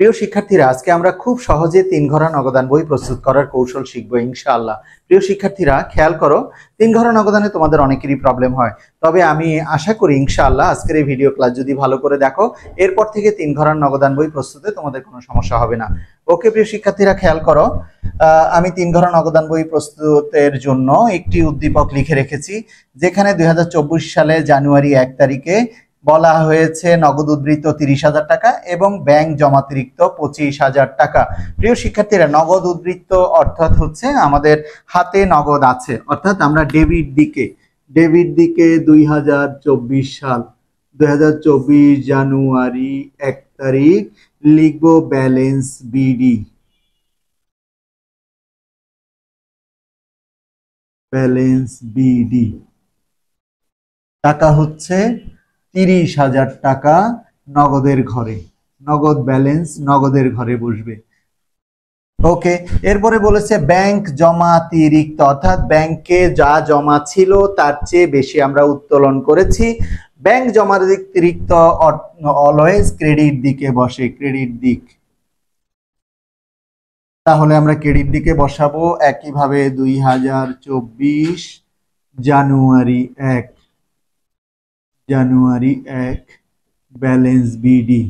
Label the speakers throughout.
Speaker 1: প্রিয় শিক্ষার্থীরা, আজকে আমরা খুব সহজে 3 ঘর নগদান বই প্রস্তুত করার কৌশল শিখবো ইনশাআল্লাহ। প্রিয় শিক্ষার্থীরা, খেয়াল করো, 3 ঘর নগদানে তোমাদের অনেকেরই প্রবলেম হয়, তবে আমি আশা করি ইনশাআল্লাহ আজকের এই ভিডিও ক্লাস যদি ভালো করে দেখো, এরপর থেকে 3 ঘর নগদান বই প্রস্তুতে তোমাদের কোনো সমস্যা হবে না। ওকে প্রিয় শিক্ষার্থীরা, খেয়াল করো, আমি 3 ঘর নগদান বই প্রস্তুতের জন্য একটি উদ্দীপক লিখে রেখেছি, যেখানে 2024 সালে জানুয়ারি 1 তারিখে বলা হয়েছে নগদ উদ্ধৃত 30,000 টাকা এবং ব্যাংক জমাতিরিক্ত 25,000 টাকা। প্রিয় শিক্ষার্থীরা, নগদ উদ্ধৃত অর্থাৎ হচ্ছে আমাদের হাতে নগদ আছে, অর্থাৎ আমরা ডেবিট দিকে 2024 সাল 2024 জানুয়ারি 1 তারিখ লিখব ব্যালেন্স বিডি। টাকা হচ্ছে 30,000 টাকা নগদের ঘরে, নগদ ব্যালেন্স নগদের ঘরে বসবে। ওকে, এরপরে বলেছে ব্যাংক জমাতিরিক্ত, অর্থাৎ ব্যাংকে যা জমা ছিল তার চেয়ে বেশি আমরা উত্তোলন করেছি। ব্যাংক জমাতিরিক্ত অলওয়েজ ক্রেডিট দিকে বসে, ক্রেডিট দিক। তাহলে আমরা ক্রেডিট দিকে বসাবো। একইভাবে 2024 জানুয়ারি 1 ব্যালেন্স বিডি।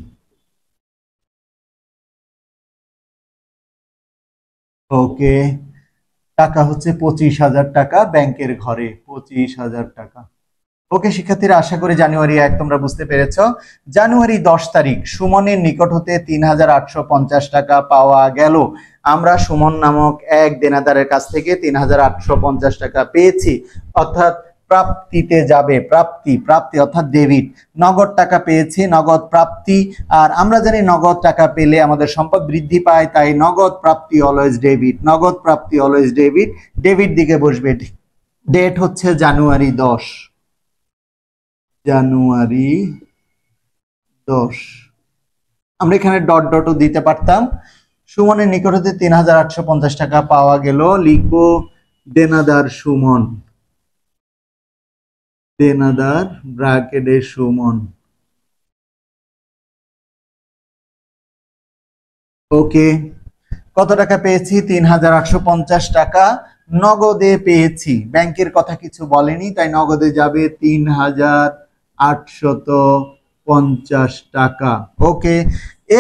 Speaker 1: ওকে, টাকা হচ্ছে 25,000 টাকা ব্যাংকের ঘরে, 25,000 টাকা। ওকে শিক্ষার্থীরা, আশা করি জানুয়ারি 1 তোমরা বুঝতে পেরেছ। জানুয়ারি 10 তারিখ সুমনের নিকট হতে 3,850 টাকা পাওয়া গেল। আমরা সুমন নামক এক দেনাদারের কাছ থেকে 3,850 টাকা পেয়েছি, অর্থাৎ প্রাপ্তিতে যাবে, প্রাপ্তি অর্থাৎ ডেবিট। নগদ টাকা পেয়েছি, নগদ প্রাপ্তি। আর আমরা জানি নগদ টাকা পেলে আমাদের সম্পদ বৃদ্ধি পায়, তাই নগদ প্রাপ্তি অলওয়েজ ডেবিট, নগদ প্রাপ্তি অলওয়েজ ডেবিট। ডেবিট দিকে বসবে। ডেট হচ্ছে জানুয়ারি 10। আমরা এখানে ডট ডটও দিতে পারতাম। সুমনের নিকট হতে 3,850 টাকা পাওয়া গেল, লিখবো দেনাদার সুমন, দেনাদার ব্র্যাকেটে সুমন। ওকে, কত টাকা পেয়েছি? 3,850 টাকা নগদে পেয়েছি। ব্যাংকের কথা কিছু বলেনি, তাই নগদে যাবে 3,850 টাকা। ওকে,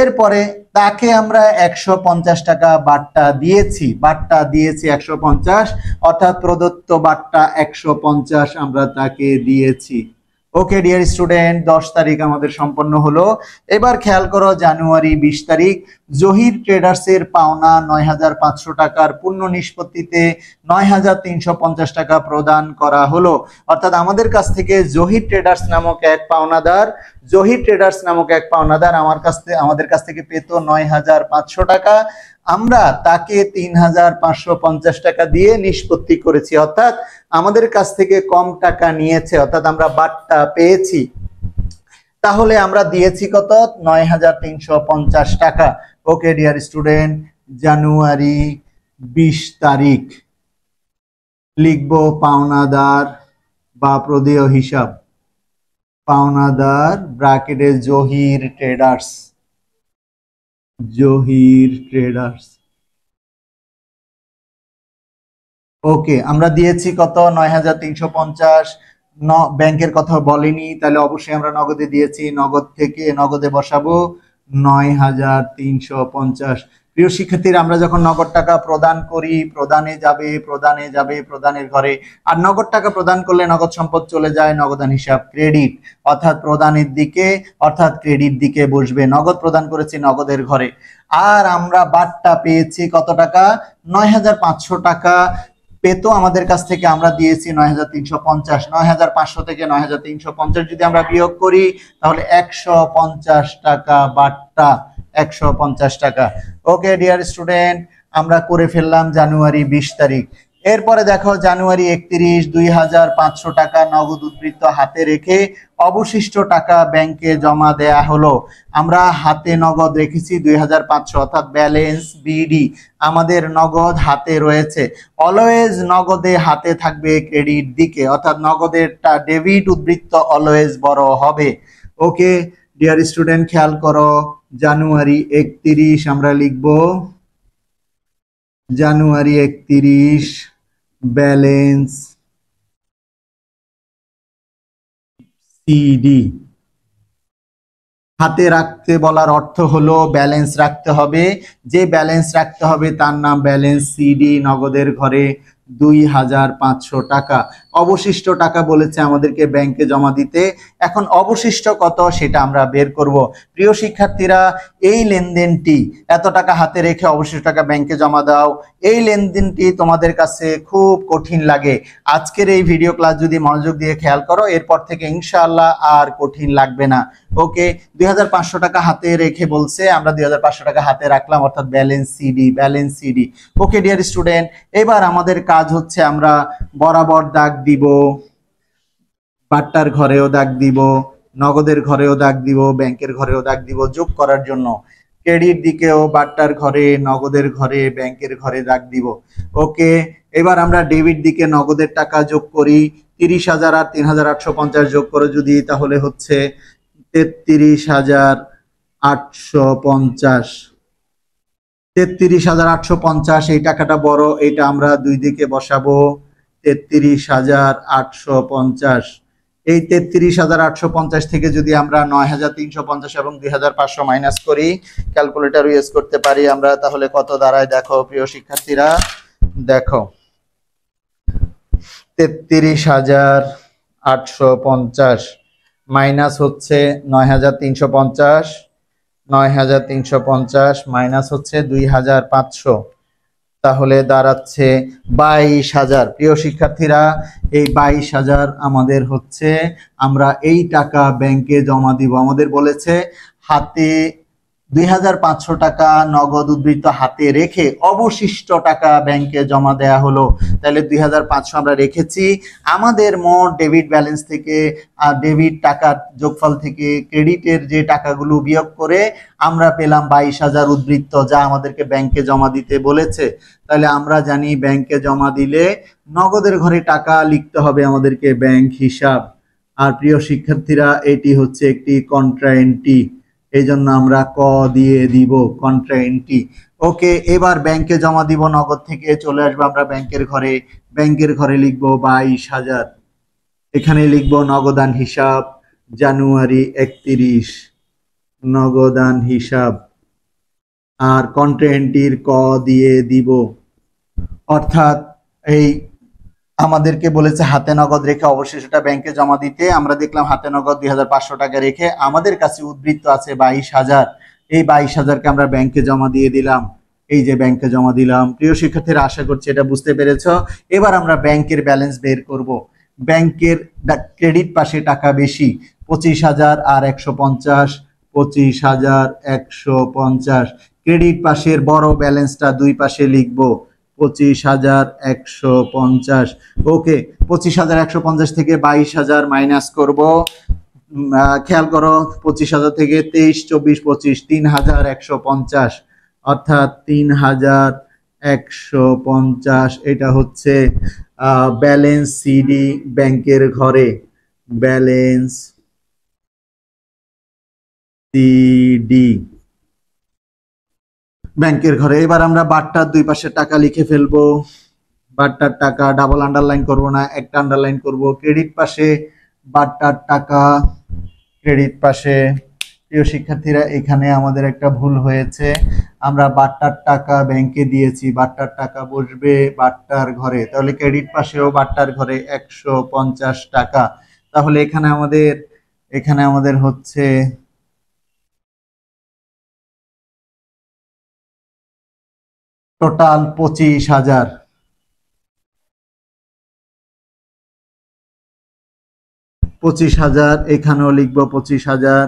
Speaker 1: এরপরে তাকে আমরা 150 টাকা বাট্টা দিয়েছি 150, অর্থাৎ প্রদত্ত বাট্টা 150 আমরা তাকে দিয়েছি। ওকে ডিয়ার স্টুডেন্ট, 10 তারিখ আমাদের সম্পন্ন হলো। এবার খেয়াল করো, জানুয়ারি 20 তারিখ জহির ট্রেডার্সের পাওনা 9,500 টাকার পূর্ণ নিষ্পত্তিতে 9,350 টাকা প্রদান করা হলো। অর্থাৎ আমাদের কাছ থেকে জহির ট্রেডার্স নামক এক পাওনাদার আমাদের কাছ থেকে পেত 9,500 টাকা। আমরা তাকে 3,550 টাকা দিয়ে নিষ্পত্তি করেছি, অর্থাৎ আমাদের কাছ থেকে কম টাকা নিয়েছে, অর্থাৎ আমরা বাট্টা পেয়েছি। তাহলে আমরা দিয়েছি কত? 9,350 টাকা। ওকে ডিয়ার স্টুডেন্ট, জানুয়ারি 20 তারিখ লিখবো পাওনাদার বা প্রদেয় হিসাব, পাওনাদার ব্র্যাকেটে জহির ট্রেডার্স। ওকে, আমরা দিয়েছি কত? 9,350। ব্যাংকের কথা বলেনি, তাহলে অবশ্যই আমরা নগদে দিয়েছি, নগদ থেকে নগদে বসাবো 9,350। প্রিয় শিক্ষার্থীরা, আমরা যখন নগদ টাকা প্রদান করি, প্রদানের ঘরে। আর নগদ টাকা প্রদান করলে নগদ সম্পদ চলে যায় নগদান হিসাব ক্রেডিট, অর্থাৎ প্রদানের দিকে, অর্থাৎ ক্রেডিট দিকে বসবে। নগদ প্রদান করেছি নগদের ঘরে। আর আমরা বাট্টা পেয়েছি কত টাকা? 9,500 টাকা পেতো আমাদের কাছ থেকে, আমরা দিয়েছি 9,350। 9,500 থেকে 9,350 যদি আমরা বিয়োগ করি, তাহলে 150 টাকা বাট্টা, 150 টাকা। ওকে ডিয়ার স্টুডেন্ট, আমরা করে ফেললাম জানুয়ারি 20 তারিখ। এরপরে দেখো, জানুয়ারি 31 2,500 টাকা নগদ উদ্ধৃত হাতে রেখে অবশিষ্ট টাকা ব্যাংকে জমা দেয়া হলো। আমরা হাতে নগদ রেখেছি 2,500, অর্থাৎ ব্যালেন্স বিডি। আমাদের নগদ হাতে রয়েছে, অলওয়েজ নগদে হাতে থাকবে ক্রেডিট দিকে, অর্থাৎ নগদেরটা ডেবিট উদ্ধৃত অলওয়েজ বড় হবে। ওকে ডিয়ার স্টুডেন্ট, খেয়াল করো, জানুয়ারি 31 আমরা লিখব জানুয়ারি 31 ব্যালেন্স সিডি। হাতে রাখতে বলার অর্থ হলো ব্যালেন্স রাখতে হবে, যে ব্যালেন্স রাখতে হবে তার নাম ব্যালেন্স সিডি। নগদের ঘরে 2500 টাকা। অবশিষ্ট টাকা বলেছে আমাদেরকে ব্যাংকে জমা দিতে। এখন অবশিষ্ট কত সেটা আমরা বের করব। প্রিয় শিক্ষার্থীরা, এই লেনদেনটি, এত টাকা হাতে রেখে অবশিষ্ট টাকা ব্যাংকে জমা দাও, এই লেনদেনটি তোমাদের কাছে খুব কঠিন লাগে। আজকের এই ভিডিও ক্লাস যদি মনোযোগ দিয়ে খেয়াল করো, এরপর থেকে ইনশাআল্লাহ আর কঠিন লাগবে না। ওকে, 2500 টাকা হাতে রেখে বলছে, আমরা 2500 টাকা হাতে রাখলাম, অর্থাৎ balance CD, balance CD. Okay dear student, এবার আমাদের কাজ হচ্ছে আমরা বরাবর দাগ দিব, বাট্টার ঘরেও দাগ দিব, নগদের ঘরেও দাগ দিব, ব্যাংকের ঘরেও দাগ দিব যোগ করার জন্য। ক্রেডিট দিকেও বাট্টার ঘরে, নগদের ঘরে, ব্যাংকের ঘরে দাগ দিব। ওকে, এবার আমরা ডেবিট দিকে নগদের টাকা যোগ করি। 30,000 আর 3,850 যোগ করে যদি, তাহলে হচ্ছে 33,850। 33,850 এই টাকাটা বড়, এটা আমরা দুই দিকে বসাবো। 33,850। এই 33,850 থেকে যদি আমরা 9,350 এবং 2,500 মাইনাস করি, ক্যালকুলেটর ইউজ করতে পারি আমরা, তাহলে কত দাঁড়ায় দেখো প্রিয় শিক্ষার্থীরা, দেখো 33,850 মাইনাস হচ্ছে 9,350, 9,350 মাইনাস হচ্ছে 2,500, তাহলে দাঁড়াচ্ছে 22,000। প্রিয় শিক্ষার্থীরা, এই 22,000 আমাদের হচ্ছে, আমরা এই টাকা ব্যাংকে জমা দিব। আমাদের বলেছে হাতে 2,500 টাকা নগদ উদ্বৃত্ত হাতে রেখে অবশিষ্ট টাকা ব্যাংকে জমা দেয়া হলো। তাহলে 2,500 আমরা রেখেছি। আমাদের মোট ডেবিট ব্যালেন্স থেকে আর ডেবিট টাকার যোগফল থেকে ক্রেডিটের যে টাকাগুলো বিয়োগ করে আমরা পেলাম 22,000 উদ্বৃত্ত, যা আমাদেরকে ব্যাংকে জমা দিতে বলেছে। তাহলে আমরা জানি ব্যাংকে জমা দিলে নগদের ঘরে টাকা লিখতে হবে আমাদেরকে ব্যাংক হিসাব। আর প্রিয় শিক্ষার্থীরা, এটি হচ্ছে একটি কন্ট্রাএন্ট্রি, এই জন্য আমরা ক দিয়ে দিব কন্ট্রাএন্ট্রি। ওকে, এবার ব্যাংকে জমা দিব, নগদ থেকে চলে আসবো আমরা ব্যাংকের ঘরে। ব্যাংকের ঘরে লিখবো 22,000, এখানে লিখবো নগদান হিসাব জানুয়ারি 31, নগদান হিসাব, আর কন্ট্রাএন্ট্রির ক দিয়ে দিব। অর্থাৎ এই আমাদেরকে বলেছে হাতে নগদ রেখে অবশিষ্টটা ব্যাংকে জমা দিতে। আমরা দেখলাম হাতে নগদ 2,500 টাকা রেখে আমাদের কাছে উদ্বৃত্ত আছে 22,000। এই 22,000কে আমরা ব্যাংকে জমা দিয়ে দিলাম, এই যে ব্যাংকে জমা দিলাম। প্রিয় শিক্ষার্থীরা, আশা করছি এটা বুঝতে পেরেছ। এবার আমরা ব্যাংকের ব্যালেন্স বের করব। ব্যাংকের ক্রেডিট পাশে টাকা বেশি, 25,000 আর 150, 25,150। ক্রেডিট পাশের বড় ব্যালেন্সটা দুই পাশে লিখবো, 25,150। ওকে, 25,150 থেকে 22,000 মাইনাস করব। খেয়াল করো, 25,000 থেকে 23, 24, 25, 3,150, অর্থাৎ 3,150। এটা হচ্ছে ব্যালেন্স সিডি ব্যাংকের ঘরে, ব্যালেন্স সিডি ব্যাংকের ঘরে। এবার আমরা বাট্টার দুই পাশে টাকা লিখে ফেলবো। বাট্টার টাকা ডাবল আন্ডারলাইন করব না, একটা আন্ডারলাইন করব। ক্রেডিট পাশে বাট্টার টাকা, ক্রেডিট পাশে। প্রিয় শিক্ষার্থীরা, এখানে আমাদের একটা ভুল হয়েছে, আমরা বাট্টার টাকা ব্যাংকে দিয়েছি, বাট্টার টাকা বসবে বাট্টার ঘরে, তাহলে ক্রেডিট পাশেও বাট্টার ঘরে 150 টাকা। তাহলে এখানে আমাদের হচ্ছে টোটাল 25,000। 25,000 এখানেও লিখবো 25,000।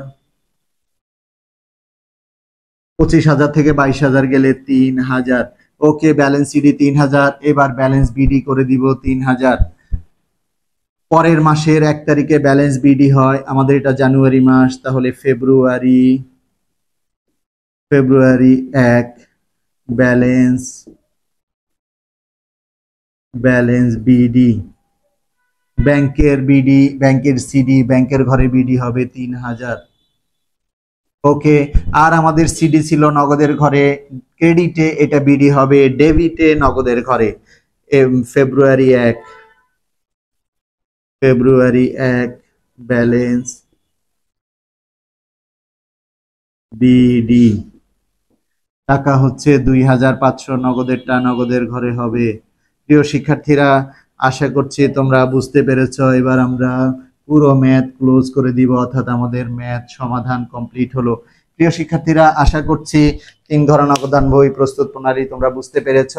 Speaker 1: 25,000 থেকে 22,000 গেলে 3,000। ওকে, ব্যালেন্স সিডি 3,000। এবার ব্যালেন্স বিডি করে দিব 3,000। পরের মাসের 1 তারিখে ব্যালেন্স বিডি হয়, আমাদের এটা জানুয়ারি মাস, তাহলে ফেব্রুয়ারি 1 ব্যালেন্স বিডি, ব্যাংকের বিডি, ব্যাংকের সিডি, ব্যাংকের ঘরে বিডি হবে 3,000। ওকে। আর আমাদের সিডি ছিল নগদের ঘরে, ক্রেডিটে এটা বিডি হবে, ডেবিটে নগদের ঘরে। ফেব্রুয়ারি 1, ব্যালেন্স বিডি, টাকা হচ্ছে 2500, নগদেরটা নগদের ঘরে হবে। প্রিয় শিক্ষার্থীরা, আশা করছি তোমরা বুঝতে পেরেছ। এবার আমরা পুরো ম্যাথ ক্লোজ করে দিব, অর্থাৎ আমাদের ম্যাথ সমাধান কমপ্লিট হলো। প্রিয় শিক্ষার্থীরা, আশা করছি 3 ঘর নগদান বই প্রস্তুত প্রণালী তোমরা বুঝতে পেরেছ।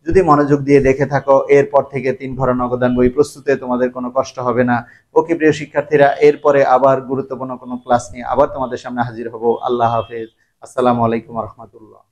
Speaker 1: যদি মনোযোগ দিয়ে দেখে থাকো, এরপর থেকে 3 ঘর নগদান বই প্রস্তুতে তোমাদের কোনো কষ্ট হবে না। ওকে প্রিয় শিক্ষার্থীরা, এরপরে আবার গুরুত্বপূর্ণ কোনো ক্লাস নিয়ে আবার তোমাদের সামনে হাজির হব। আল্লাহ হাফেজ। আসসালামু আলাইকুম রহমতুল্লাহ।